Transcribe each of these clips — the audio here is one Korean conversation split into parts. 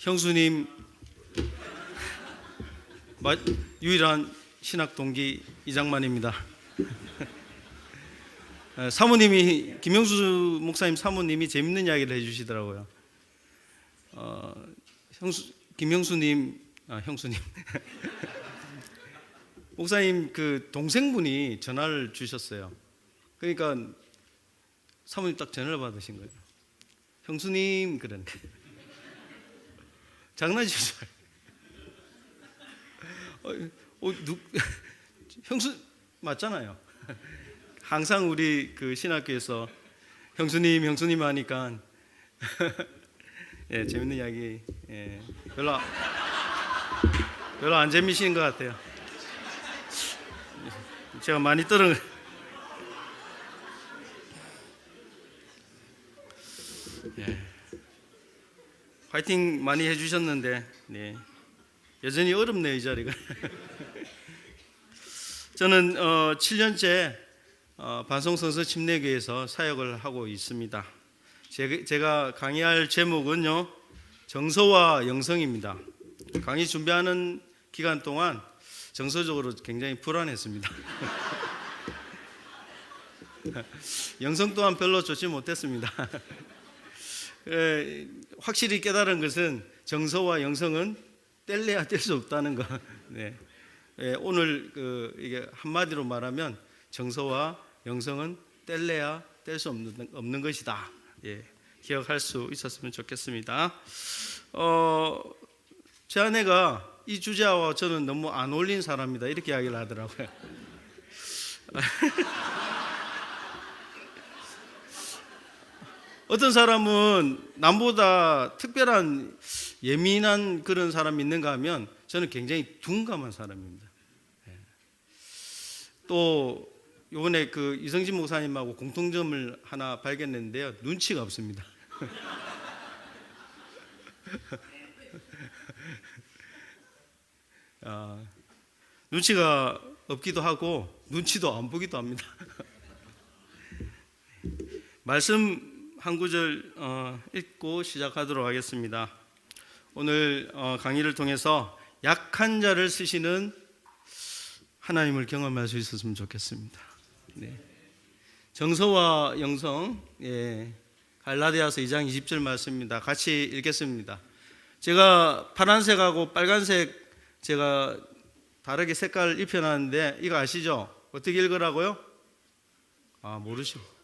형수님 유일한 신학 동기 이장만입니다. 사모님이 김영수 목사님 사모님이 재밌는 이야기를 해주시더라고요. 김영수님 형수님 목사님 그 동생분이 전화를 주셨어요. 그러니까 사모님 딱 전화를 받으신 거예요. 형수님 그러는데 장난치죠. 형수 맞잖아요. 항상 우리 그 신학교에서 형수님 하니까 예, 재밌는 이야기 별로 안 재미있는 것 같아요. 제가 많이 떨은 화이팅 많이 해주셨는데 네. 여전히 어렵네요 이 자리가. 저는 7년째 반송성서 침례교회에서 사역을 하고 있습니다. 제가 강의할 제목은요 정서와 영성입니다. 강의 준비하는 기간 동안 정서적으로 굉장히 불안했습니다. 영성 또한 별로 좋지 못했습니다. 확실히 깨달은 것은 정서와 영성은 뗄래야 뗄 수 없다는 것. 네. 오늘 이게 한마디로 말하면 정서와 영성은 뗄래야 뗄 수 없는 것이다. 예, 기억할 수 있었으면 좋겠습니다. 제 아내가 이 주제와 저는 너무 안 어울린 사람이다 이렇게 이야기를 하더라고요. 어떤 사람은 남보다 특별한 예민한 그런 사람이 있는가 하면 저는 굉장히 둔감한 사람입니다. 또 이번에 그 이성진 목사님하고 공통점을 하나 발견했는데요, 눈치가 없습니다. 눈치가 없기도 하고 눈치도 안 보기도 합니다. 말씀 한 구절 읽고 시작하도록 하겠습니다. 오늘 강의를 통해서 약한 자를 쓰시는 하나님을 경험할 수 있었으면 좋겠습니다. 네. 정서와 영성, 갈라디아서 2장 20절 말씀입니다. 같이 읽겠습니다. 제가 파란색하고 빨간색 제가 다르게 색깔을 입혀놨는데 이거 아시죠? 어떻게 읽으라고요? 모르시고.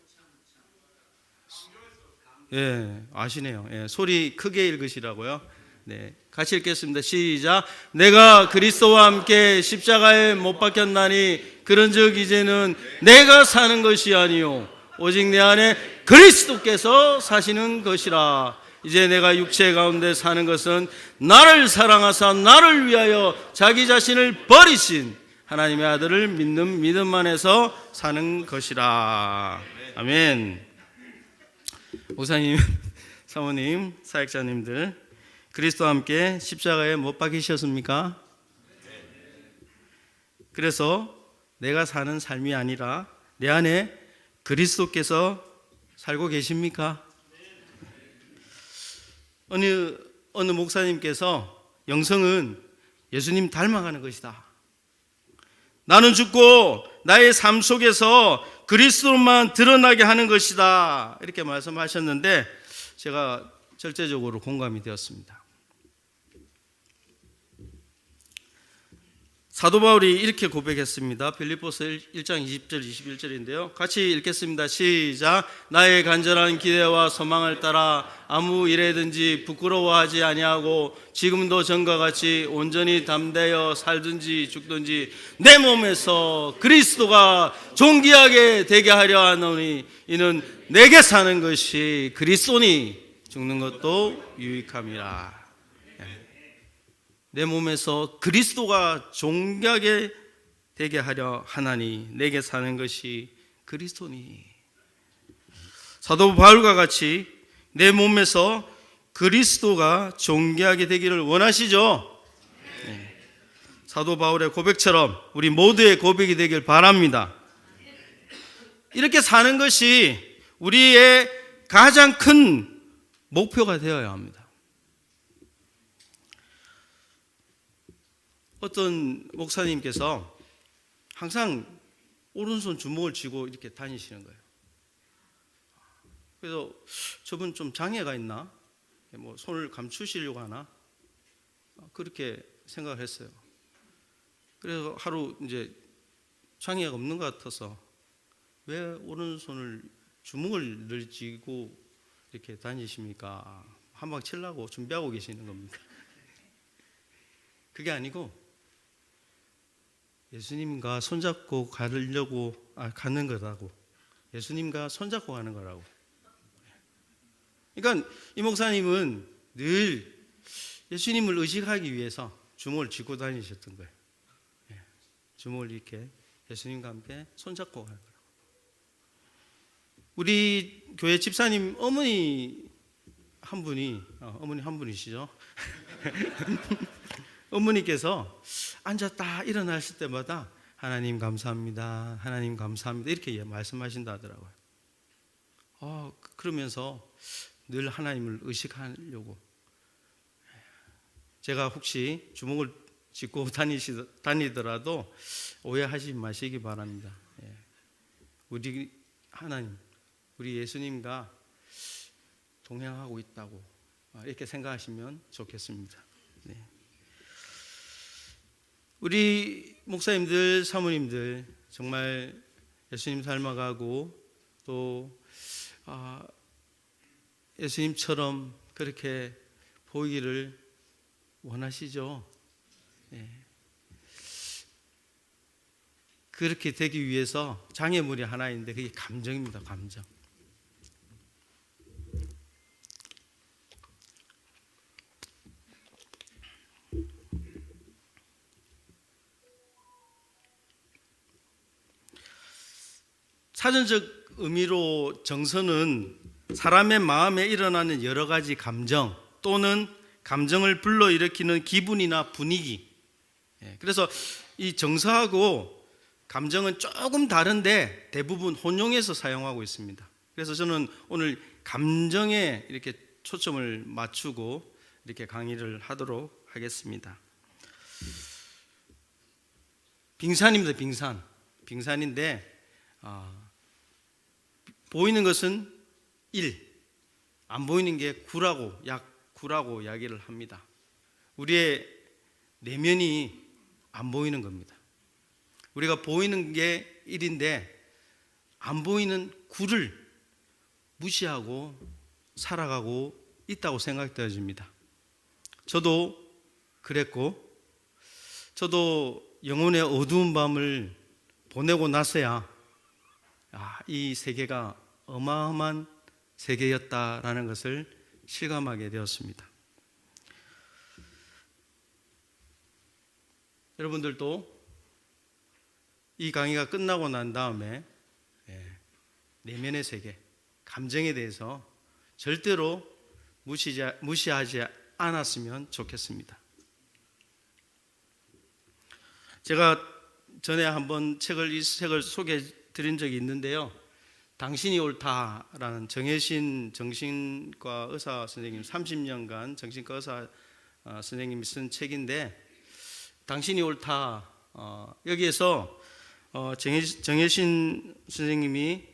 예, 아시네요. 예, 소리 크게 읽으시라고요. 네, 같이 읽겠습니다. 시작. 내가 그리스도와 함께 십자가에 못 박혔나니 그런즉 이제는 내가 사는 것이 아니요 오직 내 안에 그리스도께서 사시는 것이라. 이제 내가 육체 가운데 사는 것은 나를 사랑하사 나를 위하여 자기 자신을 버리신 하나님의 아들을 믿는 믿음 안에서 사는 것이라. 아멘. 목사님, 사모님, 사역자님들, 그리스도와 함께 십자가에 못 박히셨습니까? 그래서 내가 사는 삶이 아니라 내 안에 그리스도께서 살고 계십니까? 어느 목사님께서 영성은 예수님 닮아가는 것이다. 나는 죽고 나의 삶 속에서 그리스도만 드러나게 하는 것이다. 이렇게 말씀하셨는데 제가 절대적으로 공감이 되었습니다. 사도 바울이 이렇게 고백했습니다. 빌립보서 1장 20절 21절인데요. 같이 읽겠습니다. 시작. 나의 간절한 기대와 소망을 따라 아무 일에든지 부끄러워하지 아니하고 지금도 전과 같이 온전히 담대하여 살든지 죽든지 내 몸에서 그리스도가 존귀하게 되게 하려 하노니 이는 내게 사는 것이 그리스도니 죽는 것도 유익함이라. 내 몸에서 그리스도가 존귀하게 되게 하려 하나니 내게 사는 것이 그리스도니. 사도 바울과 같이 내 몸에서 그리스도가 존귀하게 되기를 원하시죠? 네. 사도 바울의 고백처럼 우리 모두의 고백이 되길 바랍니다. 이렇게 사는 것이 우리의 가장 큰 목표가 되어야 합니다. 어떤 목사님께서 항상 오른손 주먹을 쥐고 이렇게 다니시는 거예요. 그래서 저분 좀 장애가 있나? 뭐 손을 감추시려고 하나? 그렇게 생각을 했어요. 그래서 하루 이제 장애가 없는 것 같아서 왜 오른손을 주먹을 늘 쥐고 이렇게 다니십니까? 한 방 치려고 준비하고 계시는 겁니까? 그게 아니고 예수님과 손잡고 가는 거라고. 예수님과 손잡고 가는 거라고. 그러니까 이 목사님은 늘 예수님을 의식하기 위해서 주먹을 쥐고 다니셨던 거예요. 주먹을 이렇게 예수님과 함께 손잡고 가는 거라고. 우리 교회 집사님 어머니 한 분이시죠. 어머니께서 앉았다 일어나실 때마다 하나님 감사합니다, 하나님 감사합니다 이렇게 말씀하신다 하더라고요. 그러면서 늘 하나님을 의식하려고. 제가 혹시 주먹을 쥐고 다니더라도 오해하지 마시기 바랍니다. 우리 하나님, 우리 예수님과 동행하고 있다고 이렇게 생각하시면 좋겠습니다. 네. 우리 목사님들, 사모님들 정말 예수님 닮아가고 또 예수님처럼 그렇게 보이기를 원하시죠? 네. 그렇게 되기 위해서 장애물이 하나 있는데 그게 감정입니다. 감정. 사전적 의미로 정서는 사람의 마음에 일어나는 여러 가지 감정 또는 감정을 불러일으키는 기분이나 분위기. 그래서 이 정서하고 감정은 조금 다른데 대부분 혼용해서 사용하고 있습니다. 그래서 저는 오늘 감정에 이렇게 초점을 맞추고 이렇게 강의를 하도록 하겠습니다. 빙산입니다. 빙산인데 보이는 것은 1, 안 보이는 게 9라고 이야기를 합니다. 우리의 내면이 안 보이는 겁니다. 우리가 보이는 게 1인데 안 보이는 9를 무시하고 살아가고 있다고 생각되어집니다. 저도 그랬고, 저도 영혼의 어두운 밤을 보내고 나서야 이 세계가 어마어마한 세계였다라는 것을 실감하게 되었습니다. 여러분들도 이 강의가 끝나고 난 다음에 내면의 세계, 감정에 대해서 절대로 무시하지 않았으면 좋겠습니다. 제가 전에 한번 이 책을 소개해 드린 적이 있는데요. 당신이 옳다라는 정혜신 정신과 의사 선생님 30년간 정신과 의사 선생님이 쓴 책인데, 당신이 옳다, 여기에서 정혜신 선생님이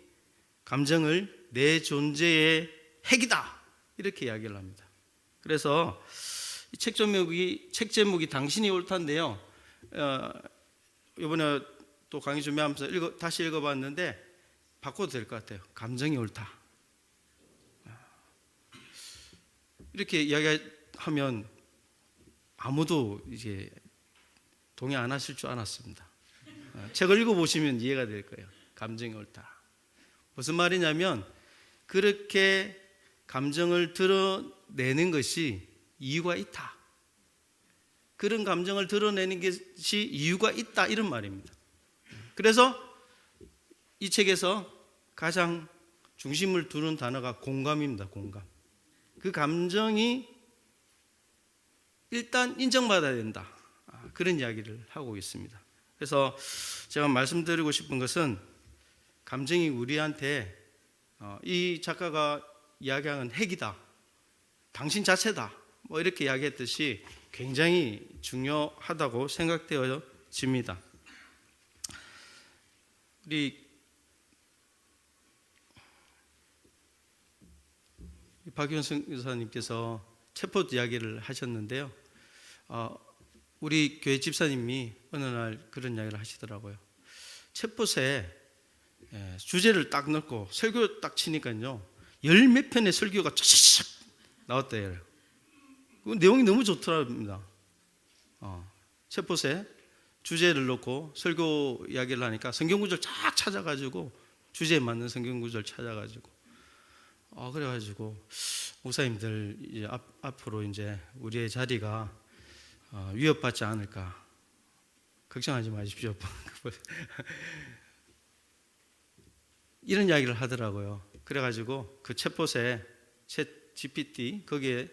감정을 내 존재의 핵이다 이렇게 이야기를 합니다. 그래서 이 책 제목이 당신이 옳다인데요. 이번에 또 강의 준비하면서 다시 읽어봤는데 바꿔도 될 것 같아요. 감정이 옳다. 이렇게 이야기하면 아무도 이제 동의 안 하실 줄 알았습니다. 책을 읽어보시면 이해가 될 거예요. 감정이 옳다. 무슨 말이냐면 그렇게 감정을 드러내는 것이 이유가 있다. 그런 감정을 드러내는 것이 이유가 있다, 이런 말입니다. 그래서 이 책에서 가장 중심을 두는 단어가 공감입니다. 공감. 그 감정이 일단 인정받아야 된다, 그런 이야기를 하고 있습니다. 그래서 제가 말씀드리고 싶은 것은 감정이 우리한테 이 작가가 이야기하는 핵이다, 당신 자체다, 뭐 이렇게 이야기했듯이 굉장히 중요하다고 생각되어집니다. 우리 박윤성 교사님께서 챗봇 이야기를 하셨는데요. 우리 교회 집사님이 어느 날 그런 이야기를 하시더라고요. 챗봇에 주제를 딱 넣고 설교 딱 치니까요, 열 몇 편의 설교가 쫙 나왔대요. 그 내용이 너무 좋더랍니다. 챗봇에 주제를 넣고 설교 이야기를 하니까 성경 구절 쫙 찾아가지고 주제에 맞는 성경 구절 찾아가지고 그래가지고 목사님들 이제 앞으로 이제 우리의 자리가 위협받지 않을까 걱정하지 마십시오. 이런 이야기를 하더라고요. 그래가지고 그 챗봇에 챗 GPT 거기에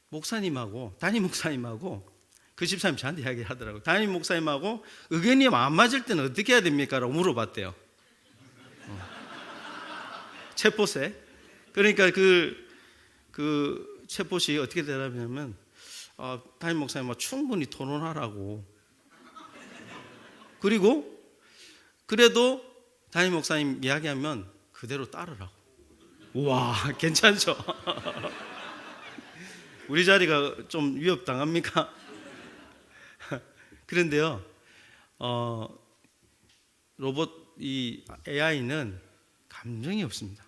목사님하고 담임 목사님하고 그 집사님 저한테 이야기하더라고요. 담임 목사님하고 의견이 안 맞을 때는 어떻게 해야 됩니까? 라고 물어봤대요. 챗봇에. 그러니까 그 챗봇이 어떻게 대답하냐면 담임 목사님하고 충분히 토론하라고. 그리고 그래도 담임 목사님 이야기하면 그대로 따르라고. 우와, 괜찮죠? 우리 자리가 좀 위협당합니까? 그런데요, 로봇 이 AI는 감정이 없습니다.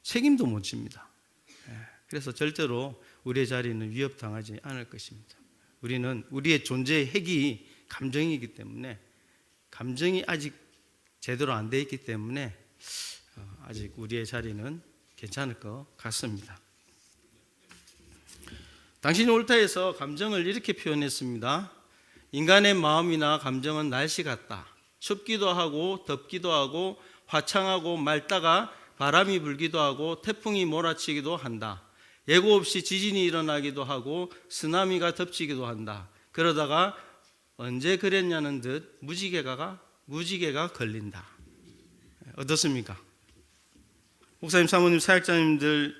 책임도 못 집니다. 그래서 절대로 우리의 자리는 위협당하지 않을 것입니다. 우리는 우리의 존재의 핵이 감정이기 때문에, 감정이 아직 제대로 안 돼 있기 때문에 아직 우리의 자리는 괜찮을 것 같습니다. 당신이 옳다에서 감정을 이렇게 표현했습니다. 인간의 마음이나 감정은 날씨 같다. 춥기도 하고 덥기도 하고 화창하고 맑다가 바람이 불기도 하고 태풍이 몰아치기도 한다. 예고 없이 지진이 일어나기도 하고 쓰나미가 덮치기도 한다. 그러다가 언제 그랬냐는 듯 무지개가 걸린다. 어떻습니까? 목사님, 사모님, 사역자님들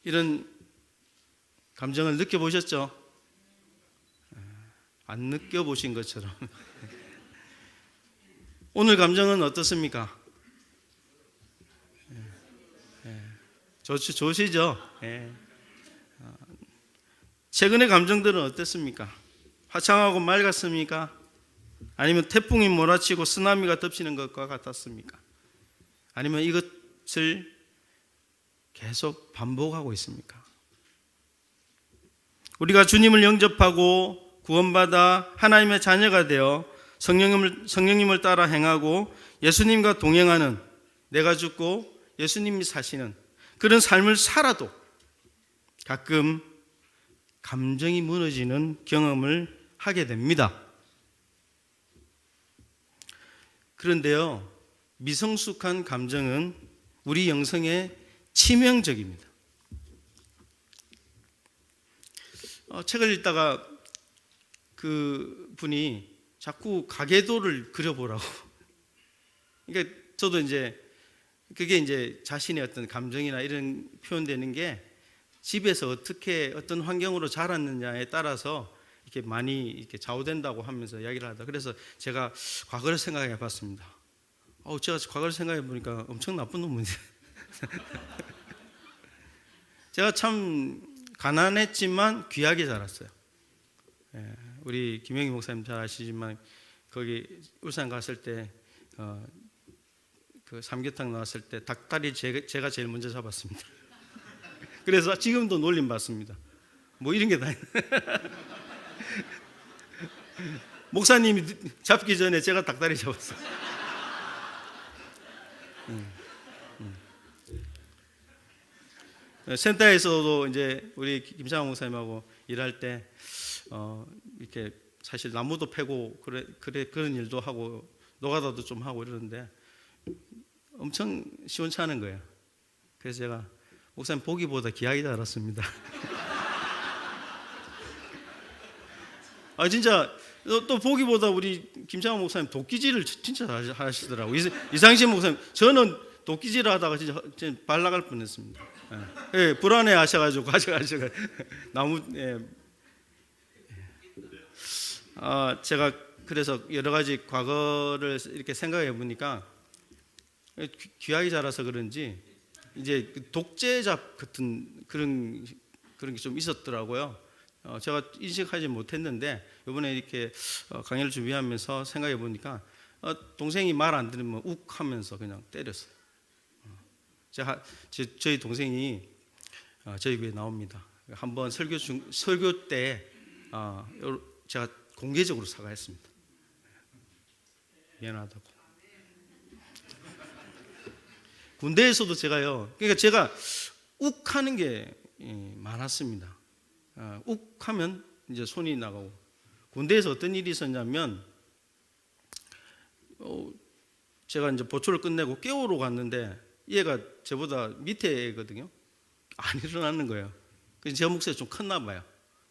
이런 감정을 느껴보셨죠? 안 느껴보신 것처럼. 오늘 감정은 어떻습니까? 좋으시죠? 최근의 감정들은 어땠습니까? 화창하고 맑았습니까? 아니면 태풍이 몰아치고 쓰나미가 덮치는 것과 같았습니까? 아니면 이것을 계속 반복하고 있습니까? 우리가 주님을 영접하고 구원받아 하나님의 자녀가 되어 성령님을 따라 행하고 예수님과 동행하는, 내가 죽고 예수님이 사시는 그런 삶을 살아도 가끔 감정이 무너지는 경험을 하게 됩니다. 그런데요, 미성숙한 감정은 우리 영성에 치명적입니다. 책을 읽다가 그 분이 자꾸 가계도를 그려보라고. 그러니까 저도 이제 그게 이제 자신의 어떤 감정이나 이런 표현되는 게 집에서 어떻게 어떤 환경으로 자랐느냐에 따라서 이렇게 많이 이렇게 좌우된다고 하면서 이야기를 하다. 그래서 제가 과거를 생각해 봤습니다. 제가 과거를 생각해 보니까 엄청 나쁜 놈인데. 제가 참 가난했지만 귀하게 자랐어요. 우리 김영희 목사님 잘 아시지만 거기 울산 갔을 때 그 삼계탕 나왔을 때 닭다리 제가 제일 먼저 잡았습니다. 그래서 지금도 놀림 받습니다. 뭐 이런 게 다 목사님이 잡기 전에 제가 닭다리 잡았어요. 센터에서도 이제 우리 김상호 목사님하고 일할 때 이렇게 사실 나무도 패고 그런 일도 하고 노가다도 좀 하고 이러는데 엄청 시원찮은 거예요. 그래서 제가 목사님 보기보다 귀하게 자랐습니다. 진짜 또 보기보다 우리 김창호 목사님 도끼질을 진짜 하시더라고요. 이상신 목사님, 저는 도끼질을 하다가 진짜 발 나갈 뻔했습니다. 예, 불안해 하셔가지고 가져가시고 나무. 예. 제가 그래서 여러 가지 과거를 이렇게 생각해 보니까 귀하게 자라서 그런지 이제 독재자 같은 그런 게 좀 있었더라고요. 제가 인식하지 못했는데 이번에 이렇게 강의를 준비하면서 생각해 보니까 동생이 말 안 들으면 욱 하면서 그냥 때렸어요. 저희 동생이 저희 교회에 나옵니다. 한번 설교 때 제가 공개적으로 사과했습니다. 미안하다고. 군대에서도 제가요. 그러니까 제가 욱하는 게 많았습니다. 욱하면 이제 손이 나가고. 군대에서 어떤 일이 있었냐면 제가 이제 보초를 끝내고 깨우러 갔는데 얘가 저보다 밑에 애거든요. 안 일어나는 거예요. 그래서 제 목소리가 좀 컸나 봐요.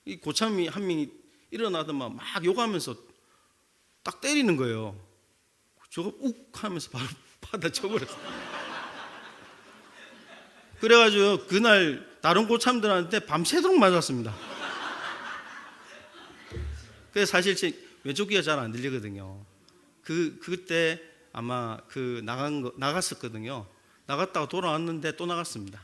이 고참이 한 명이 일어나더만 막 욕하면서 딱 때리는 거예요. 저거 욱 하면서 바로 받아쳐버렸어요. 그래가지고 그날 다른 고참들한테 밤새도록 맞았습니다. 그래서 사실 제 왼쪽 귀가 잘 안 들리거든요. 그때 아마 나갔었거든요. 나갔다가 돌아왔는데 또 나갔습니다.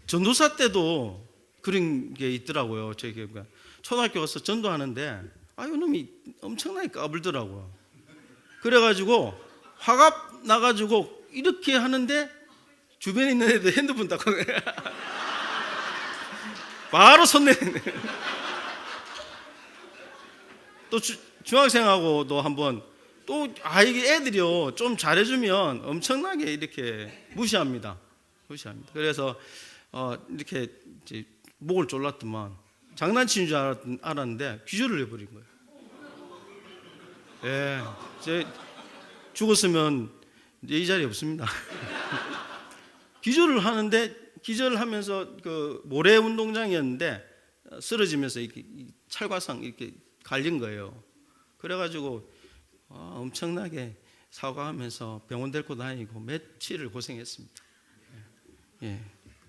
전도사 때도 그런 게 있더라고요. 저기 초등학교 가서 전도하는데 이놈이 엄청나게 까불더라고요. 그래가지고 화가 나가지고 이렇게 하는데 주변에 있는 애들 핸드폰 딱 바로 손 내네. 또 중학생하고도 한번 또 이게 애들이요 좀 잘해주면 엄청나게 이렇게 무시합니다. 그래서 이렇게 이제 목을 졸랐더만 장난치는 줄 알았는데 기절을 해버린 거예요. 예, 제 죽었으면 이제 이 자리에 없습니다. 기절을 하면서 그 모래 운동장이었는데 쓰러지면서 이렇게 찰과상 이렇게 갈린 거예요. 그래가지고 엄청나게 사과하면서 병원 데리고 다니고 며칠을 고생했습니다. 예,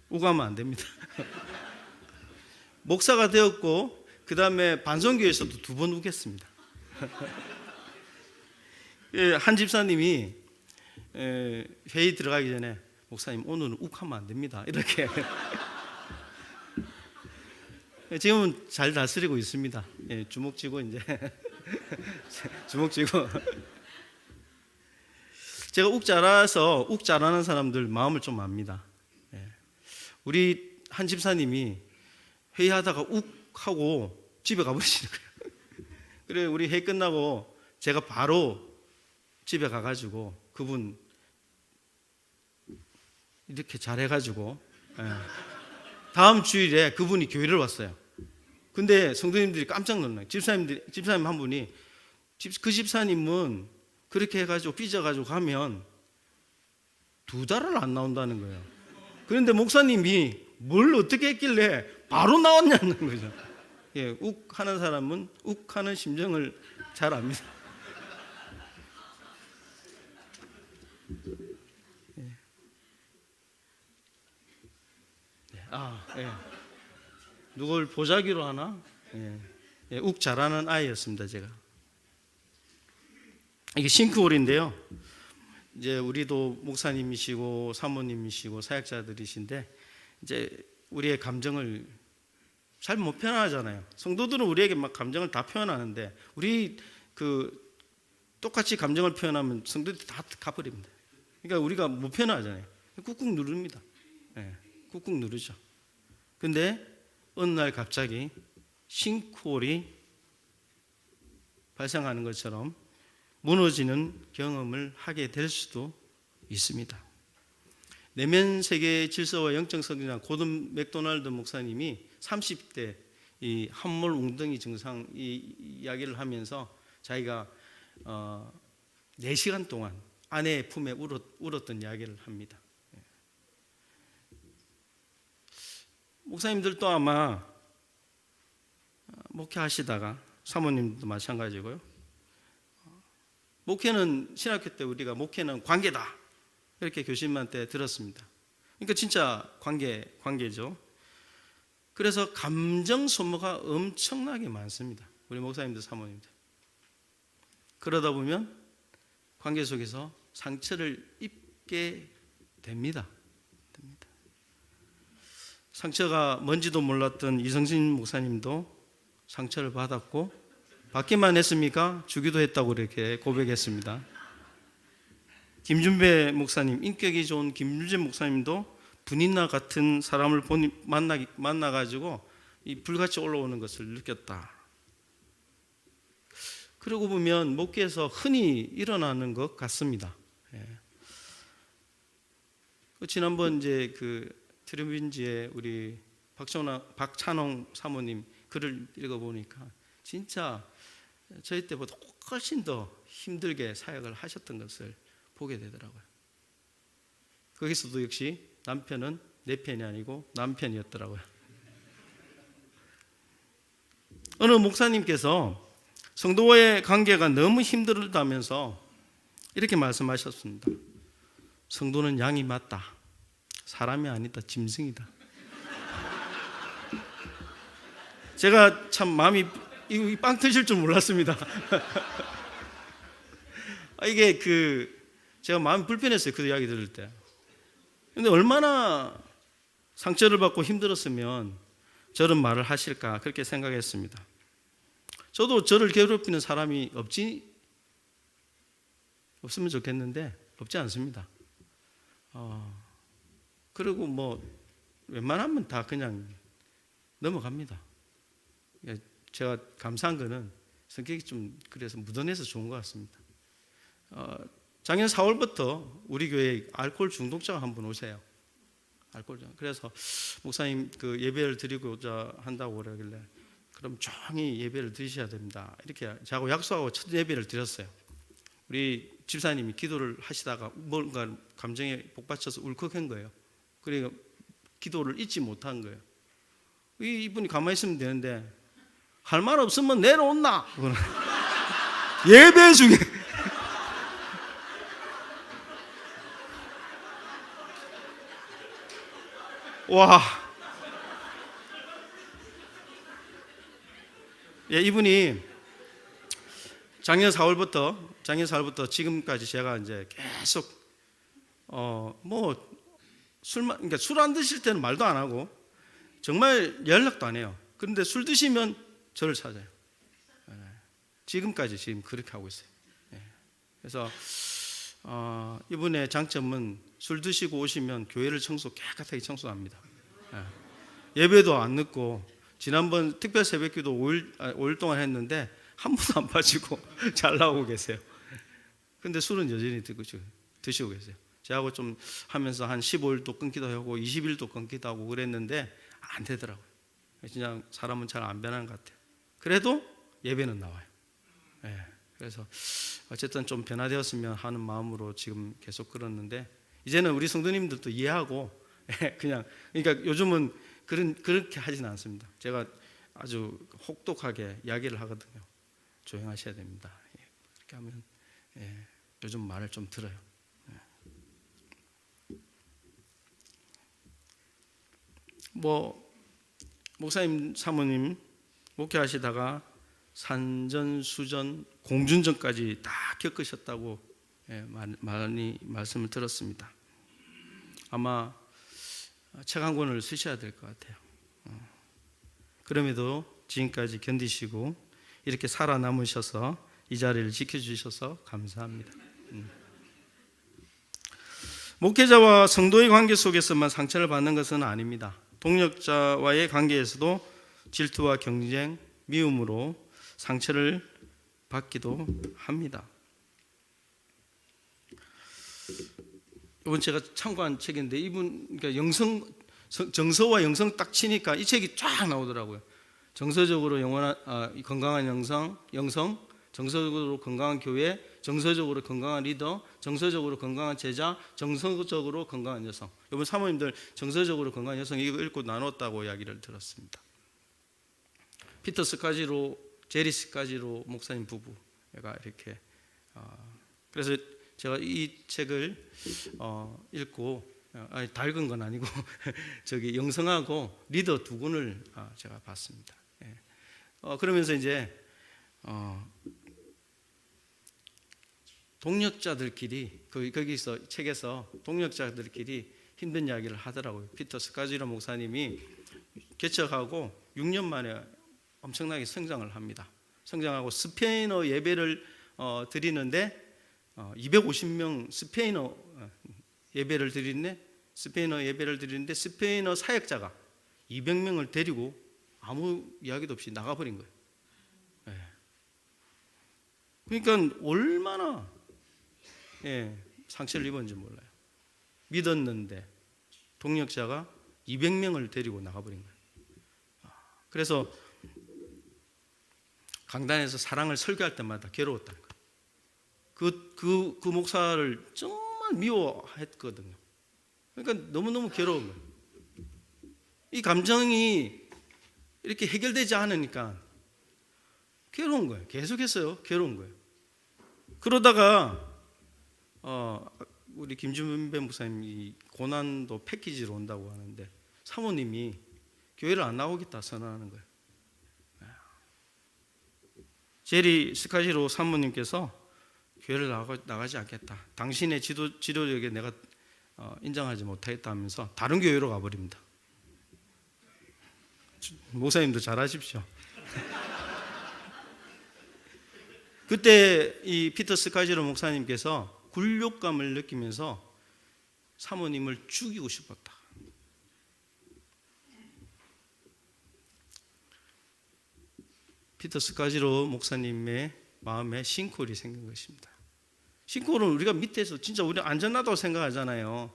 우가면 안 됩니다. 목사가 되었고 그 다음에 반성교에서도 2번 우겠습니다. 한 집사님이 회의 들어가기 전에 목사님 오늘은 욱하면 안 됩니다. 이렇게 지금은 잘 다스리고 있습니다. 주먹 쥐고 이제 주먹 쥐고 제가 욱 잘하는 사람들 마음을 좀 압니다. 우리 한 집사님이 회의하다가 욱 하고 집에 가버리시는 거예요. 그래 우리 회의 끝나고 제가 바로 집에 가가지고 그분 이렇게 잘해가지고 다음 주일에 그분이 교회를 왔어요. 근데 성도님들이 깜짝 놀라요. 집사님 한 분이 그 집사님은 그렇게 해가지고 삐져가지고 가면 2달을 안 나온다는 거예요. 그런데 목사님이 뭘 어떻게 했길래 바로 나왔냐는 거죠. 욱하는 사람은 욱하는 심정을 잘 압니다. 누굴 보자기로 하나? 욱 잘하는 아이였습니다. 제가 이게 싱크홀인데요. 이제 우리도 목사님이시고 사모님이시고 사역자들이신데 이제 우리의 감정을 잘 못 표현하잖아요. 성도들은 우리에게 막 감정을 다 표현하는데 우리 똑같이 감정을 표현하면 성도들이 다 가버립니다. 그러니까 우리가 못 표현하잖아요. 꾹꾹 누릅니다. 꾹꾹 누르죠. 근데 어느 날 갑자기 싱크홀이 발생하는 것처럼 무너지는 경험을 하게 될 수도 있습니다. 내면 세계의 질서와 영적 성장 고든 맥도날드 목사님이 30대 이 함몰 웅덩이 증상 이 이야기를 하면서 자기가 4시간 동안 아내의 품에 울었던 이야기를 합니다. 목사님들도 아마 목회하시다가 사모님도 마찬가지고요. 목회는 신학교 때 우리가 목회는 관계다 이렇게 교수님한테 들었습니다. 그러니까 진짜 관계죠. 그래서 감정 소모가 엄청나게 많습니다. 우리 목사님들, 사모님들. 그러다 보면 관계 속에서 상처를 입게 됩니다. 상처가 뭔지도 몰랐던 이성진 목사님도 상처를 받았고 받기만 했습니까? 주기도 했다고 이렇게 고백했습니다. 김준배 목사님, 인격이 좋은 김준배 목사님도 분인나 같은 사람을 만나가지고 이 불같이 올라오는 것을 느꼈다. 그러고 보면 목회에서 흔히 일어나는 것 같습니다. 지난번 이제 트리뷴지에 우리 박찬홍 사모님 글을 읽어보니까 진짜 저희 때보다 훨씬 더 힘들게 사역을 하셨던 것을 보게 되더라고요. 거기서도 역시 남편은 내 편이 아니고 남편이었더라고요. 어느 목사님께서 성도와의 관계가 너무 힘들다면서 이렇게 말씀하셨습니다. 성도는 양이 맞다. 사람이 아니다. 짐승이다. 제가 참 마음이 빵 터질 줄 몰랐습니다. 이게 제가 마음이 불편했어요. 그 이야기 들을 때. 근데 얼마나 상처를 받고 힘들었으면 저런 말을 하실까 그렇게 생각했습니다. 저도 저를 괴롭히는 사람이 없으면 좋겠는데 없지 않습니다. 그리고 웬만하면 다 그냥 넘어갑니다. 제가 감사한 거는 성격이 좀 그래서 묻어내서 좋은 것 같습니다. 작년 4월부터 우리 교회에 알코올 중독자가 한 분 오세요. 그래서 목사님 예배를 드리고자 한다고 그러길래 그럼 조용히 예배를 드리셔야 됩니다. 이렇게 저하고 약속하고 첫 예배를 드렸어요. 우리 집사님이 기도를 하시다가 뭔가 감정에 복받쳐서 울컥한 거예요. 그러니까 기도를 잊지 못한 거예요. 이분이 가만히 있으면 되는데 할 말 없으면 내려온나? 예배 중에 와, 이분이 작년 4월부터 지금까지 제가 이제 계속 그러니까 술 안 드실 때는 말도 안 하고 정말 연락도 안 해요. 그런데 술 드시면 저를 찾아요. 지금까지 그렇게 하고 있어요. 그래서 이분의 장점은 술 드시고 오시면 교회를 깨끗하게 청소합니다. 예배도 안 늦고 지난번 특별 새벽기도 5일 동안 했는데 한 번도 안 빠지고 잘 나오고 계세요. 근데 술은 여전히 드시고 계세요. 저하고 좀 하면서 한 15일도 끊기도 하고 20일도 끊기도 하고 그랬는데 안 되더라고요. 그냥 사람은 잘 안 변하는 것 같아요. 그래도 예배는 나와요. 그래서 어쨌든 좀 변화되었으면 하는 마음으로 지금 계속 그러는데 이제는 우리 성도님들도 이해하고 그러니까 요즘은 그렇게 하진 않습니다. 제가 아주 혹독하게 이야기를 하거든요. 조용하셔야 됩니다. 그렇게 하면 요즘 말을 좀 들어요. 목사님, 사모님 목회하시다가 산전, 수전, 공준전까지 다 겪으셨다고 많이 말씀을 들었습니다. 아마 책 한 권을 쓰셔야 될 것 같아요. 그럼에도 지금까지 견디시고 이렇게 살아남으셔서 이 자리를 지켜주셔서 감사합니다. 목회자와 성도의 관계 속에서만 상처를 받는 것은 아닙니다. 동력자와의 관계에서도 질투와 경쟁, 미움으로 상처를 받기도 합니다. 이번 제가 참고한 책인데 그러니까 정서와 영성 딱 치니까 이 책이 쫙 나오더라고요. 정서적으로 건강한 영성, 정서적으로 건강한 교회, 정서적으로 건강한 리더, 정서적으로 건강한 제자, 정서적으로 건강한 여성. 이번 사모님들 정서적으로 건강한 여성 이거 읽고 나눴다고 이야기를 들었습니다. 피터 스카지로, 제리 스카지로 목사님 부부가 이렇게 그래서 제가 이 책을 읽고 다 읽은 건 아니고 저기 영성하고 리더 두 권을 제가 봤습니다. 예. 그러면서 이제 동력자들끼리 거기서 책에서 동력자들끼리 힘든 이야기를 하더라고요. 피터 스카지로 목사님이 개척하고 6년 만에 엄청나게 성장을 합니다. 성장하고 스페인어 예배를 드리는데 250명 스페인어 예배를 드리는데 스페인어 사역자가 200명을 데리고 아무 이야기도 없이 나가버린 거예요. 그러니까 얼마나 상처를 입었는지 몰라요. 믿었는데 동력자가 200명을 데리고 나가버린 거예요. 그래서 강단에서 사랑을 설교할 때마다 괴로웠다는 거예요. 그 목사를 정말 미워했거든요. 그러니까 너무너무 괴로운 거예요. 이 감정이 이렇게 해결되지 않으니까 괴로운 거예요. 계속했어요. 괴로운 거예요. 그러다가 우리 김준배 목사님이 고난도 패키지로 온다고 하는데 사모님이 교회를 안 나오겠다 선언하는 거예요. 제리 스카지로 사모님께서 교회를 나가지 않겠다. 당신의 지도력에 내가 인정하지 못하겠다 하면서 다른 교회로 가버립니다. 목사님도 잘하십시오. 그때 이 피터 스카지로 목사님께서 굴욕감을 느끼면서 사모님을 죽이고 싶었다. 피터 스카지로 목사님의 마음에 싱크홀이 생긴 것입니다. 싱크홀은 우리가 밑에서 진짜 우리 안전하다고 생각하잖아요.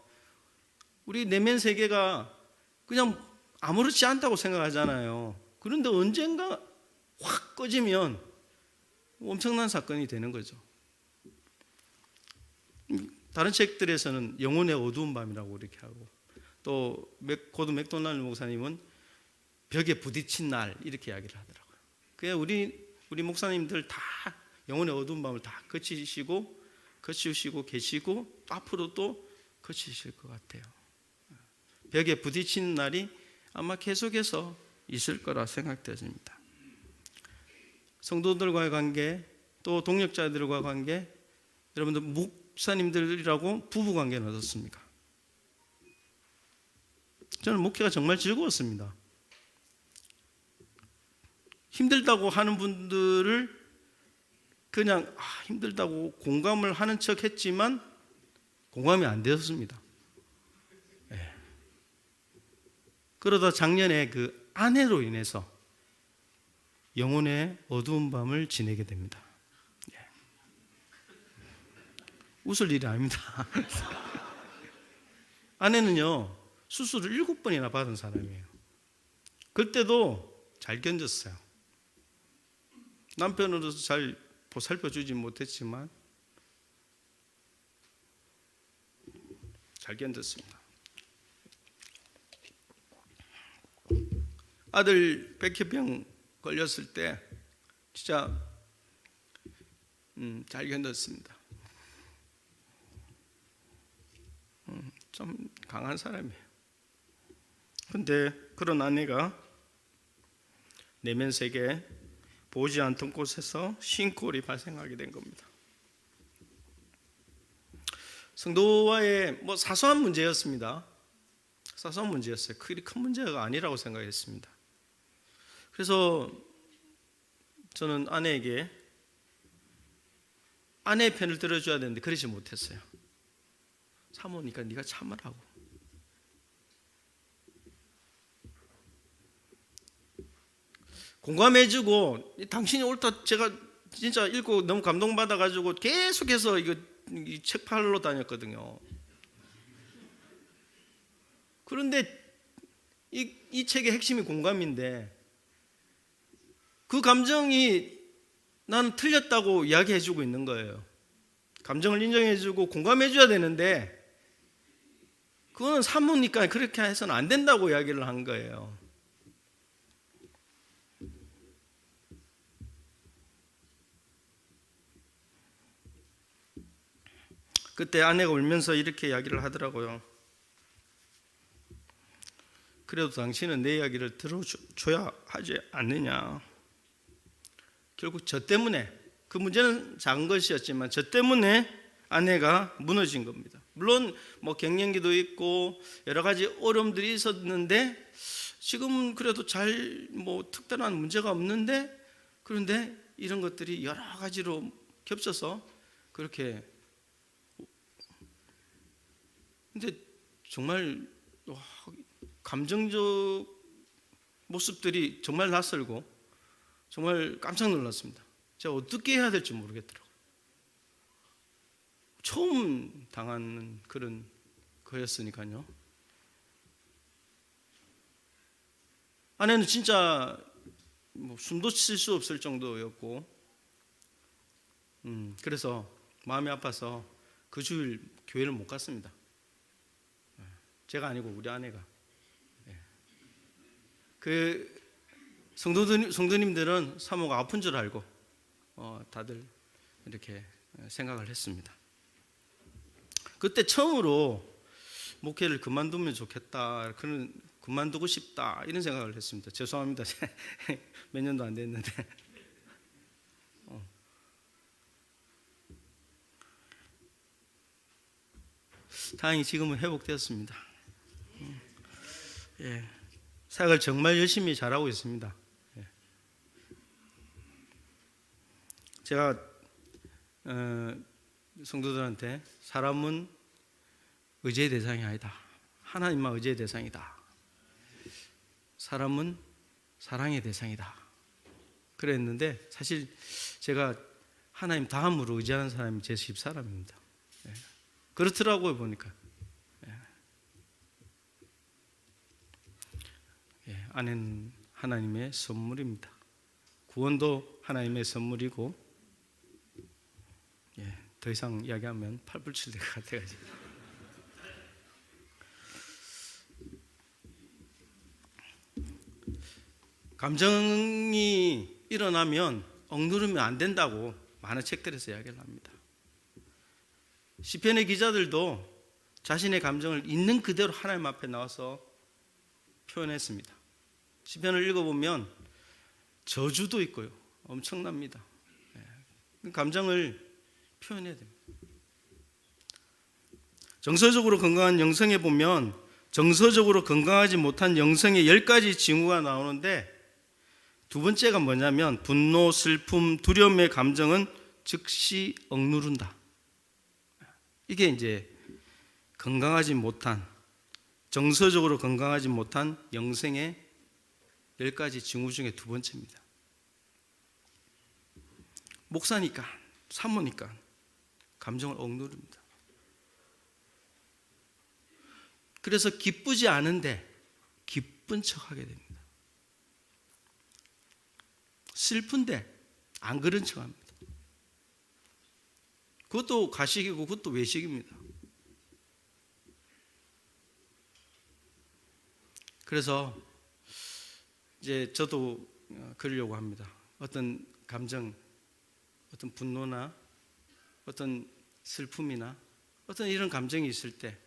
우리 내면 세계가 그냥 아무렇지 않다고 생각하잖아요. 그런데 언젠가 확 꺼지면 엄청난 사건이 되는 거죠. 다른 책들에서는 영혼의 어두운 밤이라고 이렇게 하고, 또 고드 맥도날드 목사님은 벽에 부딪힌 날 이렇게 이야기를 하더라고요. 그냥 우리 목사님들 다 영혼의 어두운 밤을 다 거치시고 계시고 앞으로 또 거치실 것 같아요. 벽에 부딪힌 날이 아마 계속해서 있을 거라 생각되어집니다. 성도들과의 관계, 또 동력자들과 관계, 여러분들 목사님들이라고 부부 관계는 어떻습니까? 저는 목회가 정말 즐거웠습니다. 힘들다고 하는 분들을 그냥 힘들다고 공감을 하는 척 했지만 공감이 안 되었습니다. 그러다 작년에 그 아내로 인해서 영혼의 어두운 밤을 지내게 됩니다. 웃을 일이 아닙니다. 아내는요, 수술을 7번이나 받은 사람이에요. 그때도 잘 견뎠어요. 남편으로서 잘 보살펴주지 못했지만 잘 견뎠습니다. 아들 백혈병 걸렸을 때 진짜 잘 견뎠습니다. 좀 강한 사람이에요. 근데 그런 아내가 내면 세계 보지 않던 곳에서 싱크홀이 발생하게 된 겁니다. 성도와의 사소한 문제였습니다. 사소한 문제였어요. 그리 큰 문제가 아니라고 생각했습니다. 그래서 저는 아내에게 아내의 편을 들어줘야 되는데 그러지 못했어요. 사모니까 네가 참으라고. 공감해주고 당신이 옳다. 제가 진짜 읽고 너무 감동받아가지고 계속해서 이 책 팔러 다녔거든요. 그런데 이 책의 핵심이 공감인데 그 감정이 나는 틀렸다고 이야기해주고 있는 거예요. 감정을 인정해주고 공감해줘야 되는데 그거는 사모니까 그렇게 해서는 안 된다고 이야기를 한 거예요. 그때 아내가 울면서 이렇게 이야기를 하더라고요. 그래도 당신은 내 이야기를 들어줘야 하지 않느냐. 결국 저 때문에, 그 문제는 작은 것이었지만 저 때문에 아내가 무너진 겁니다. 물론 뭐 갱년기도 있고 여러 가지 어려움들이 있었는데 지금 그래도 잘 뭐 특별한 문제가 없는데, 그런데 이런 것들이 여러 가지로 겹쳐서 그렇게, 근데 정말 감정적 모습들이 정말 낯설고 정말 깜짝 놀랐습니다. 제가 어떻게 해야 될지 모르겠더라고요. 처음 당하는 그런 거였으니까요. 아내는 진짜 뭐 숨도 쉴 수 없을 정도였고, 그래서 마음이 아파서 그 주일 교회를 못 갔습니다. 제가 아니고 우리 아내가. 그 성도님들은 사모가 아픈 줄 알고 다들 이렇게 생각을 했습니다. 그때 처음으로 목회를 그만두면 좋겠다, 그만두고 싶다 이런 생각을 했습니다. 죄송합니다. 몇 년도 안 됐는데. 다행히 지금은 회복되었습니다. 예, 사역을 정말 열심히 잘하고 있습니다. 예. 제가 성도들한테 사람은 의지의 대상이 아니다, 하나님만 의지의 대상이다. 사람은 사랑의 대상이다. 그랬는데 사실 제가 하나님 다음으로 의지하는 사람이 제 집사람입니다. 예. 그렇더라고요, 보니까. 예. 아내는 하나님의 선물입니다. 구원도 하나님의 선물이고, 예. 더 이상 이야기하면 팔불출 될 것 같아가지고. 감정이 일어나면 억누르면 안 된다고 많은 책들에서 이야기를 합니다. 시편의 기자들도 자신의 감정을 있는 그대로 하나님 앞에 나와서 표현했습니다. 시편을 읽어보면 저주도 있고요, 엄청납니다. 감정을 표현해야 됩니다. 정서적으로 건강한 영성에 보면 정서적으로 건강하지 못한 영성의 10가지 징후가 나오는데, 두 번째가 뭐냐면 분노, 슬픔, 두려움의 감정은 즉시 억누른다. 이게 이제 건강하지 못한, 정서적으로 건강하지 못한 영성의 10가지 징후 중에 두 번째입니다. 목사니까, 사모니까 감정을 억누릅니다. 그래서 기쁘지 않은데 기쁜 척하게 됩니다. 슬픈데 안 그런 척합니다. 그것도 가식이고 그것도 외식입니다. 그래서 이제 저도 그러려고 합니다. 어떤 감정, 어떤 분노나 어떤 슬픔이나 어떤 이런 감정이 있을 때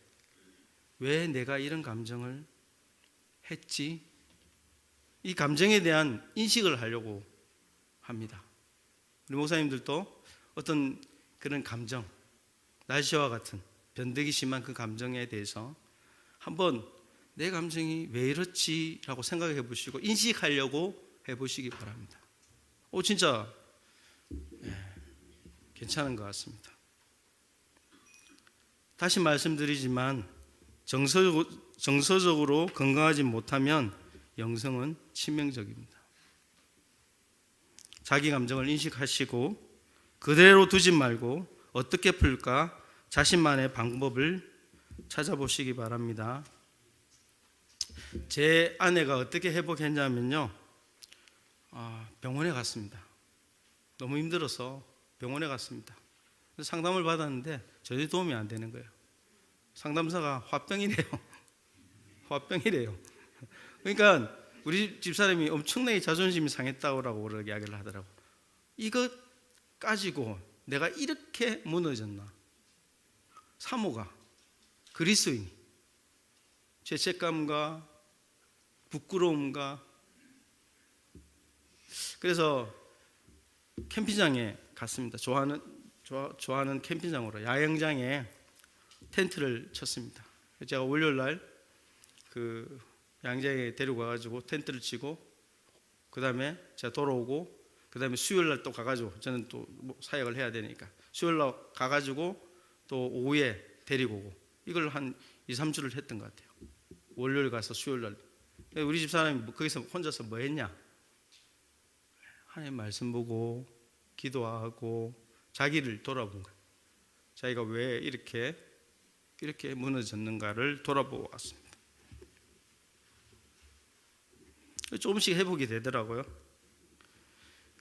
왜 내가 이런 감정을 했지? 이 감정에 대한 인식을 하려고 합니다. 우리 목사님들도 어떤 그런 감정, 날씨와 같은 변덕이 심한 그 감정에 대해서 한번 내 감정이 왜 이렇지? 라고 생각해 보시고 인식하려고 해보시기 바랍니다. 진짜 괜찮은 것 같습니다. 다시 말씀드리지만 정서적으로 건강하지 못하면 영성은 치명적입니다. 자기 감정을 인식하시고 그대로 두지 말고 어떻게 풀까 자신만의 방법을 찾아보시기 바랍니다. 제 아내가 어떻게 회복했냐면요, 병원에 갔습니다. 너무 힘들어서 병원에 갔습니다. 상담을 받았는데 전혀 도움이 안 되는 거예요. 상담사가 화병이래요. 화병이래요. 그러니까 우리 집사람이 엄청나게 자존심이 상했다고 그렇게 이야기를 하더라고. 이거 가지고 내가 이렇게 무너졌나? 사모가 그리스도인이 죄책감과 부끄러움과 그래서 캠핑장에 갔습니다. 좋아하는 캠핑장으로 야영장에 텐트를 쳤습니다. 제가 월요일 날 그 야영장에 데리고 가가지고 텐트를 치고 그 다음에 제가 돌아오고 그 다음에 수요일 날 또 가가지고 저는 또 사역을 해야 되니까 수요일 날 가가지고 또 오후에 데리고 오고 이걸 한 2, 3주를 했던 것 같아요. 월요일 가서 수요일 날 우리 집 사람이 거기서 혼자서 뭐 했냐? 하나님 말씀 보고 기도하고 자기를 돌아본 거예요. 자기가 왜 이렇게 무너졌는가를 돌아보고 왔습니다. 조금씩 회복이 되더라고요.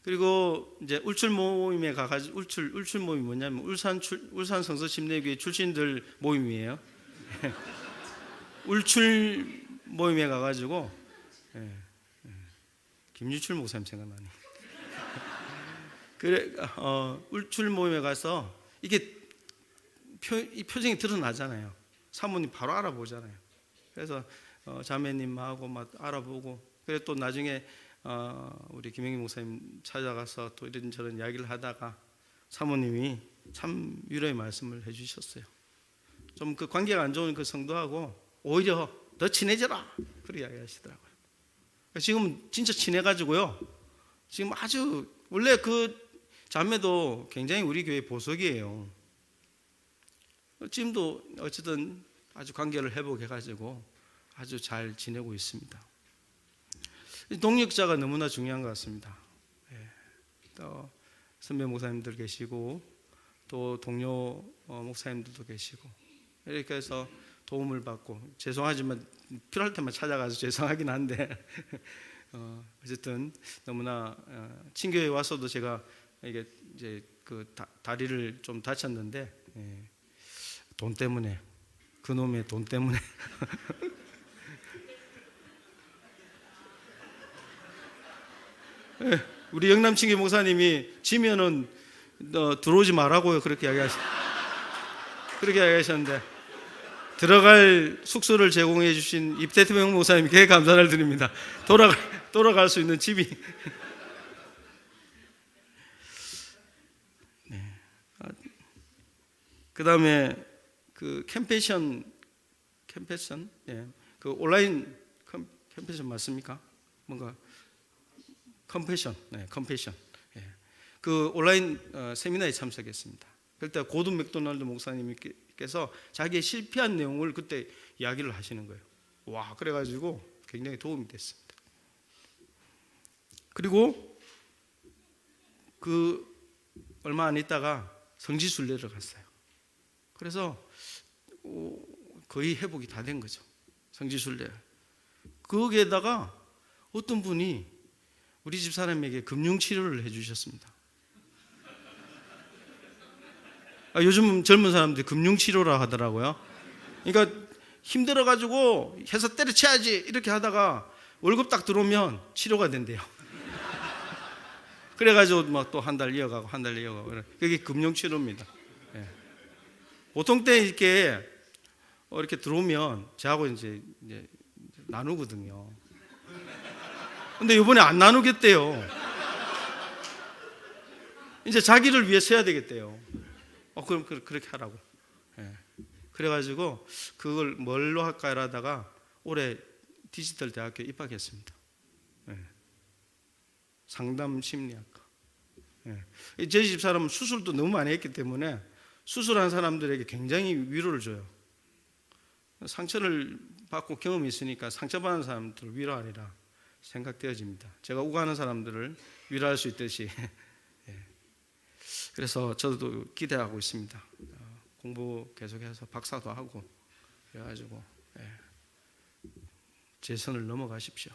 그리고 이제 울출 모임에 가가지고 울출 모임이 뭐냐면 울산 성서 침례교회 출신들 모임이에요. 울출 모임에 가가지고 김유출 목사님 생각나네. 그래 울출 모임에 가서 이게 이 표정이 드러나잖아요. 사모님 바로 알아보잖아요. 그래서 자매님하고 막 알아보고 그래 또 나중에 우리 김영희 목사님 찾아가서 또 이런저런 이야기를 하다가 사모님이 참 위로의 말씀을 해주셨어요. 좀 그 관계가 안 좋은 그 성도하고 오히려 더 친해져라 그렇게 이야기하시더라고요. 지금 진짜 친해가지고요. 지금 아주 원래 그 자매도 굉장히 우리 교회 보석이에요. 지금도 어쨌든 아주 관계를 회복해가지고 아주 잘 지내고 있습니다. 동력자가 너무나 중요한 것 같습니다. 또 선배 목사님들 계시고 또 동료 목사님들도 계시고 이렇게 해서 도움을 받고 죄송하지만 필요할 때만 찾아가서 죄송하긴 한데 어쨌든 너무나 친교에 와서도 제가 이게 이제 그 다리를 좀 다쳤는데 돈 때문에 그놈의 돈 때문에 우리 영남 친교 목사님이 지면은 들어오지 말라고요 그렇게 이야기하셨는데 들어갈 숙소를 제공해 주신 입대태명 목사님께 감사를 드립니다. 돌아갈 수 있는 집이 네. 그 다음에 그 캠페션 예. 그 온라인 캠페션 맞습니까? 뭔가 컴패션 예. 그 온라인 세미나에 참석했습니다. 그때 고든 맥도날드 목사님께서 자기의 실패한 내용을 그때 이야기를 하시는 거예요. 와, 그래가지고 굉장히 도움이 됐습니다. 그리고 그 얼마 안 있다가 성지순례를 갔어요. 그래서 거의 회복이 다 된 거죠. 성지순례. 거기에다가 어떤 분이 우리 집 사람에게 금융치료를 해주셨습니다. 요즘 젊은 사람들이 금융치료라 하더라고요. 그러니까 힘들어가지고 회사 때려쳐야지 이렇게 하다가 월급 딱 들어오면 치료가 된대요. 그래가지고 막 또 한 달 이어가고 그게 금융치료입니다. 예. 보통 때 이렇게 들어오면 저하고 이제 나누거든요. 근데 이번에 안 나누겠대요. 이제 자기를 위해서 해야 되겠대요. 그럼 그렇게 하라고. 예. 그래가지고 그걸 뭘로 할까 하다가 올해 디지털 대학교에 입학했습니다. 예. 상담 심리학과. 예. 제 집 사람은 수술도 너무 많이 했기 때문에 수술한 사람들에게 굉장히 위로를 줘요. 상처를 받고 경험이 있으니까 상처받은 사람들을 위로하리라 생각되어집니다. 제가 우가하는 사람들을 위로할 수 있듯이. 그래서 저도 기대하고 있습니다. 공부 계속해서 박사도 하고 그래가지고 제 선을 넘어가십시오.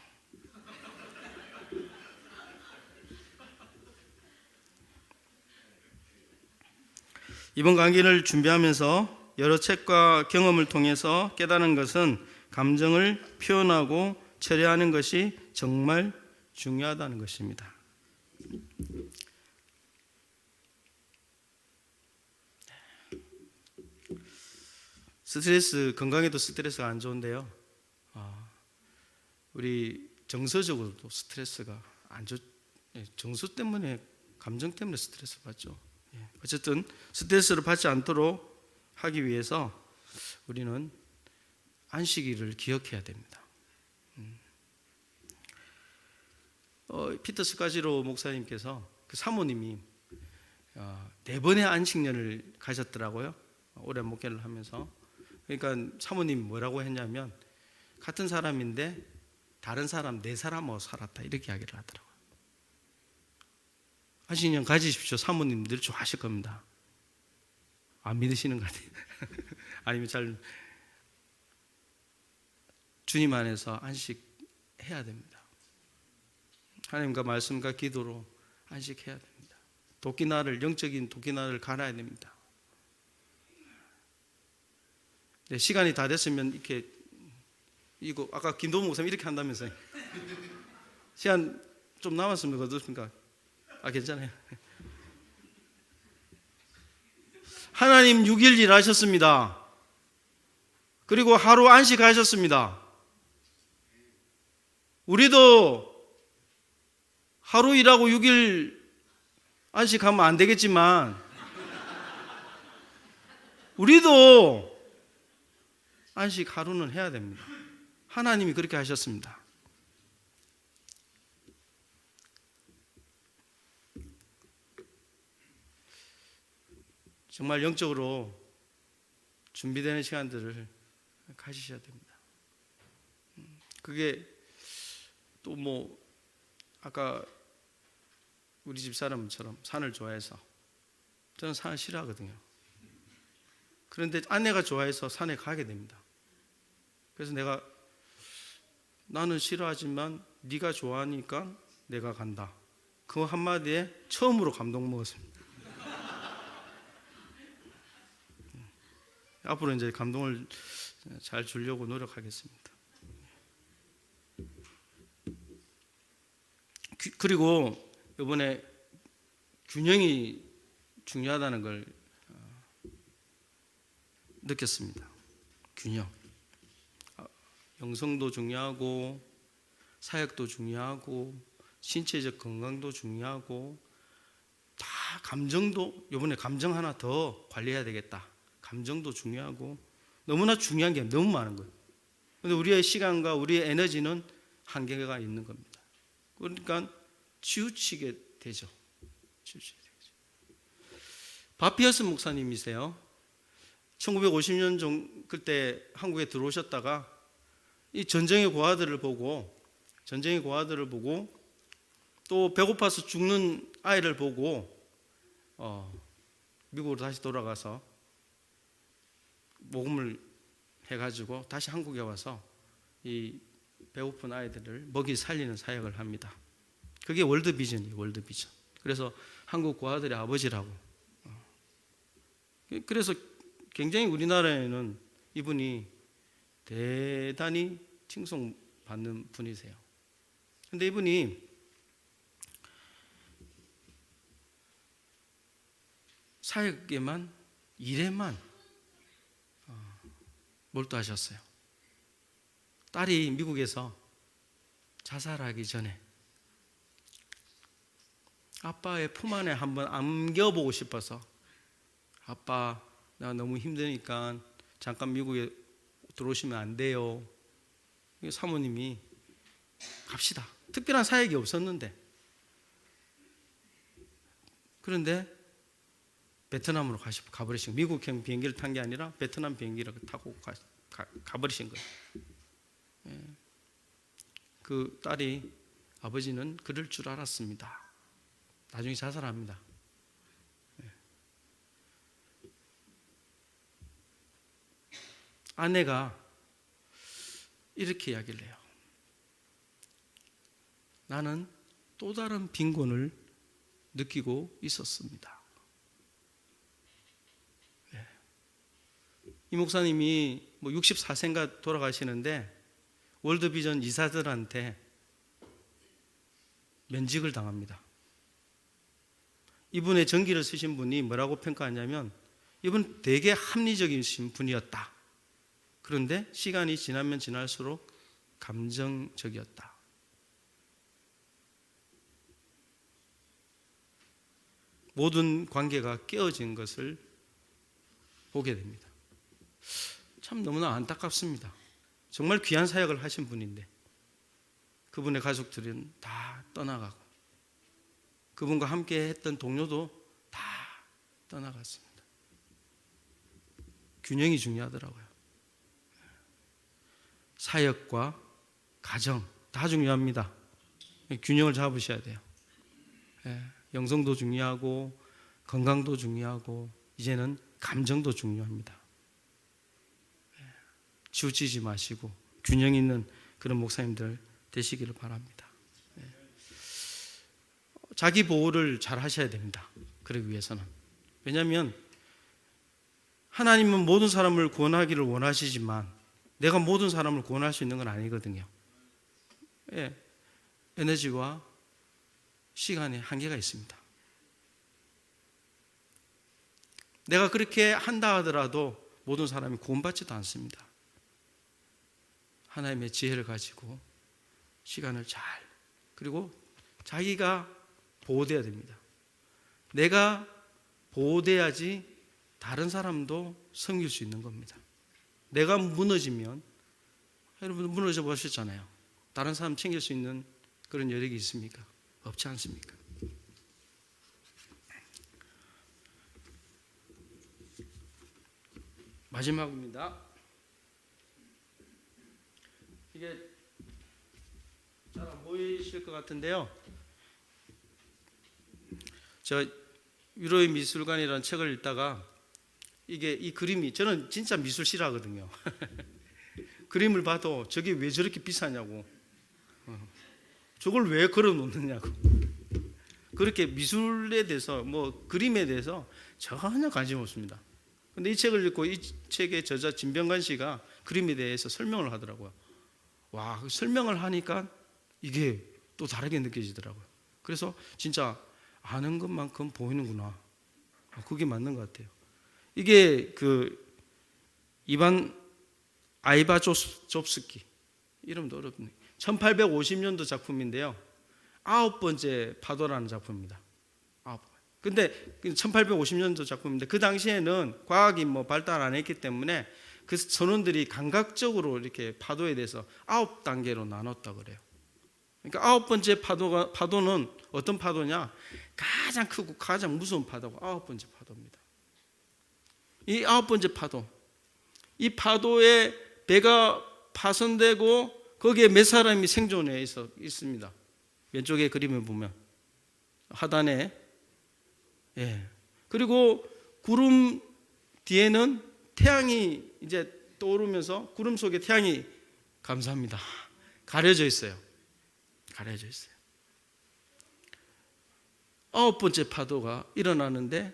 이번 강의를 준비하면서 여러 책과 경험을 통해서 깨달은 것은 감정을 표현하고 처리하는 것이 정말 중요하다는 것입니다. 스트레스, 건강에도 스트레스가 안 좋은데요. 우리 정서적으로도 스트레스가 안 좋, 정서 때문에, 감정 때문에 스트레스 받죠. 어쨌든 스트레스를 받지 않도록 하기 위해서 우리는 안식일을 기억해야 됩니다. 피터 스카지로 목사님께서 그 사모님이 4번의 안식년을 가졌더라고요. 오래 목회를 하면서. 그러니까 사모님이 뭐라고 했냐면, 같은 사람인데 다른 사람 4사람하고 살았다, 이렇게 이야기를 하더라고요. 안식년 가지십시오. 사모님들 좋아하실 겁니다. 안 믿으시는 것 같아요. 아니면 잘, 주님 안에서 안식해야 됩니다. 하나님과 말씀과 기도로 안식해야 됩니다. 도끼날을, 영적인 도끼날을 갈아야 됩니다. 네, 시간이 다 됐으면 이렇게, 이거 아까 김도무 목사님 이렇게 한다면서요. 시간 좀 남았습니까? 어떻습니까? 괜찮아요. 하나님 6일 일하셨습니다. 그리고 하루 안식하셨습니다. 우리도 하루 일하고 6일 안식하면 안 되겠지만, 우리도 안식 하루는 해야 됩니다. 하나님이 그렇게 하셨습니다. 정말 영적으로 준비되는 시간들을 가지셔야 됩니다. 그게 또 뭐 아까 우리 집 사람처럼 산을 좋아해서, 저는 산을 싫어하거든요. 그런데 아내가 좋아해서 산에 가게 됩니다. 그래서 나는 싫어하지만 네가 좋아하니까 내가 간다, 그 한마디에 처음으로 감동 먹었습니다. 앞으로 이제 감동을 잘 주려고 노력하겠습니다. 그리고 이번에 균형이 중요하다는 걸 느꼈습니다. 균형. 영성도 중요하고, 사역도 중요하고, 신체적 건강도 중요하고, 다 감정도, 이번에 감정 하나 더 관리해야 되겠다. 감정도 중요하고, 너무나 중요한 게 너무 많은 거예요. 그런데 우리의 시간과 우리의 에너지는 한계가 있는 겁니다. 그러니까 치우치게 되죠. 바피어스 목사님이세요. 1950년 그때 한국에 들어오셨다가 이 전쟁의 고아들을 보고 또 배고파서 죽는 아이를 보고 미국으로 다시 돌아가서 모금을 해가지고 다시 한국에 와서 이 배고픈 아이들을 먹이 살리는 사역을 합니다. 그게 월드비전이에요. 월드비전. 그래서 한국 고아들의 아버지라고. 그래서 굉장히 우리나라에는 이분이 대단히 칭송받는 분이세요. 그런데 이분이 사역에만, 일에만 몰두하셨어요. 딸이 미국에서 자살하기 전에 아빠의 품 안에 한번 안겨보고 싶어서, 아빠 나 너무 힘드니까 잠깐 미국에 들어오시면 안 돼요. 사모님이 갑시다. 특별한 사역이 없었는데, 그런데 베트남으로 가버리신 거예요. 미국형 비행기를 탄 게 아니라 베트남 비행기를 타고 가버리신 거예요. 그 딸이, 아버지는 그럴 줄 알았습니다. 나중에 자살합니다. 아내가 이렇게 이야기를 해요. 나는 또 다른 빈곤을 느끼고 있었습니다. 이 목사님이 64세인가 돌아가시는데 월드비전 이사들한테 면직을 당합니다. 이분의 전기를 쓰신 분이 뭐라고 평가하냐면, 이분 되게 합리적이신 분이었다. 그런데 시간이 지나면 지날수록 감정적이었다. 모든 관계가 깨어진 것을 보게 됩니다. 참 너무나 안타깝습니다. 정말 귀한 사역을 하신 분인데 그분의 가족들은 다 떠나가고 그분과 함께 했던 동료도 다 떠나갔습니다. 균형이 중요하더라고요. 사역과 가정 다 중요합니다. 균형을 잡으셔야 돼요. 영성도 중요하고 건강도 중요하고 이제는 감정도 중요합니다. 치우치지 마시고 균형 있는 그런 목사님들 되시기를 바랍니다. 자기 보호를 잘 하셔야 됩니다. 그러기 위해서는. 왜냐하면 하나님은 모든 사람을 구원하기를 원하시지만 내가 모든 사람을 구원할 수 있는 건 아니거든요. 에너지와 시간에 한계가 있습니다. 내가 그렇게 한다 하더라도 모든 사람이 구원받지도 않습니다. 하나님의 지혜를 가지고 시간을 잘, 그리고 자기가 보호돼야 됩니다. 내가 보호돼야지 다른 사람도 섬길 수 있는 겁니다. 내가 무너지면, 여러분 무너져 보셨잖아요. 다른 사람 챙길 수 있는 그런 여력이 있습니까? 없지 않습니까? 마지막입니다. 이게 잘 안 보이실 것 같은데요. 저 위로의 미술관이라는 책을 읽다가 이 그림이, 저는 진짜 미술 싫어하거든요. 그림을 봐도 저게 왜 저렇게 비싸냐고, 저걸 왜 걸어 놓느냐고, 그렇게 미술에 대해서 그림에 대해서 전혀 관심 없습니다. 근데 이 책을 읽고 이 책의 저자 진병관 씨가 그림에 대해서 설명을 하더라고요. 와, 설명을 하니까 이게 또 다르게 느껴지더라고요. 그래서 진짜 아는 것만큼 보이는구나. 그게 맞는 것 같아요. 이게 이반 아이바조스키, 이름도 어렵네. 1850년도 작품인데요. 9번째 파도라는 작품입니다. 근데 1850년도 작품인데 그 당시에는 과학이 발달 안 했기 때문에 그 선원들이 감각적으로 이렇게 파도에 대해서 9단계로 나눴다 그래요. 그러니까 9번째 파도는 어떤 파도냐? 가장 크고 가장 무서운 파도가 9번째 파도입니다. 이 9번째 파도, 이 파도에 배가 파손되고 거기에 몇 사람이 생존해 있습니다. 왼쪽에 그림을 보면 하단에, 그리고 구름 뒤에는 태양이 이제 떠오르면서 구름 속에 태양이, 감사합니다, 가려져 있어요. 가려져 있어요. 9번째 파도가 일어나는데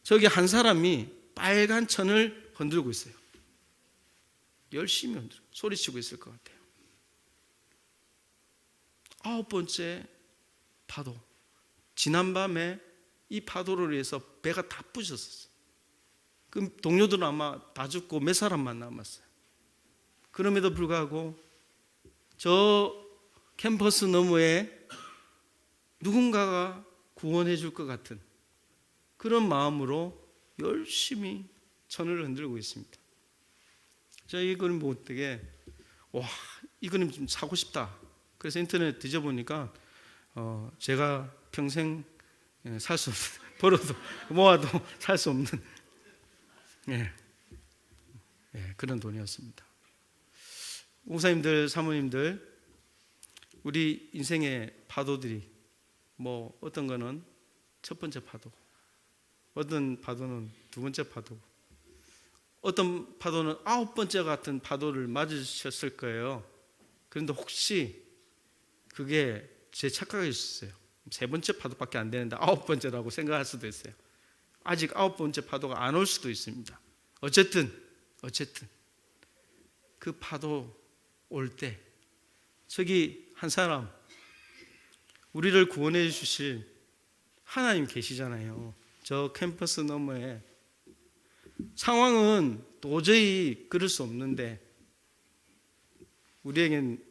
저기 한 사람이 빨간 천을 흔들고 있어요. 열심히 흔들고 소리치고 있을 것 같아요. 9번째 파도. 지난밤에 이 파도를 위해서 배가 다 부셨었어요. 그 동료들은 아마 다 죽고 몇 사람만 남았어요. 그럼에도 불구하고 저 캠퍼스 너머에 누군가가 구원해 줄 것 같은 그런 마음으로 열심히 천을 흔들고 있습니다. 저 이 그림 보고 되게, 와, 이 그림 좀 사고 싶다. 그래서 인터넷 뒤져보니까 제가 평생 살 수 없는, 벌어도 모아도 살 수 없는 그런 돈이었습니다. 목사님들, 사모님들, 우리 인생의 파도들이 어떤 거는 첫 번째 파도, 어떤 파도는 두 번째 파도, 어떤 파도는 9번째 같은 파도를 맞으셨을 거예요. 그런데 혹시 그게 제 착각일 수 있어요. 세 번째 파도밖에 안 되는데 9번째라고 생각할 수도 있어요. 아직 9번째 파도가 안 올 수도 있습니다. 어쨌든 그 파도 올 때 저기 한 사람, 우리를 구원해 주실 하나님 계시잖아요. 저 캠퍼스 너머에. 상황은 도저히 그럴 수 없는데 우리에겐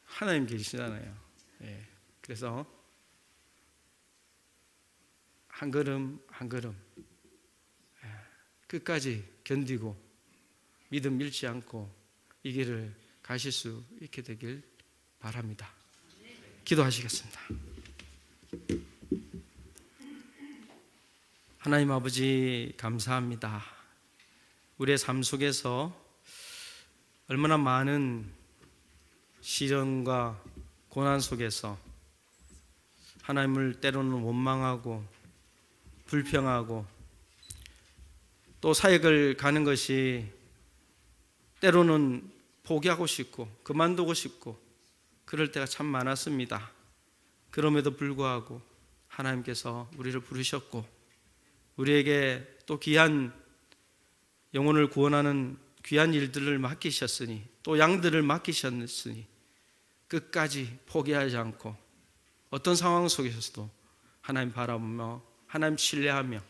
하나님 계시잖아요. 예. 그래서 한 걸음 한 걸음 끝까지 견디고 믿음 잃지 않고 이 길을 가실 수 있게 되길 바랍니다. 기도하시겠습니다. 하나님 아버지 감사합니다. 우리의 삶 속에서 얼마나 많은 시련과 고난 속에서 하나님을 때로는 원망하고 불평하고 또 사역을 가는 것이 때로는 포기하고 싶고 그만두고 싶고 그럴 때가 참 많았습니다. 그럼에도 불구하고 하나님께서 우리를 부르셨고 우리에게 또 귀한 영혼을 구원하는 귀한 일들을 맡기셨으니 또 양들을 맡기셨으니 끝까지 포기하지 않고 어떤 상황 속에서도 하나님 바라보며 하나님 신뢰하며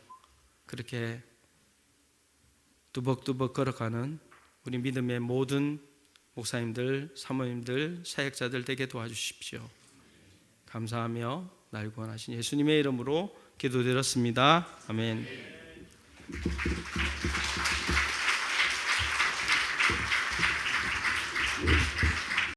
그렇게 두벅두벅 걸어가는 우리 믿음의 모든 목사님들, 사모님들, 사역자들 되게 도와주십시오. 감사하며 날 구원하신 예수님의 이름으로 기도드렸습니다. 아멘.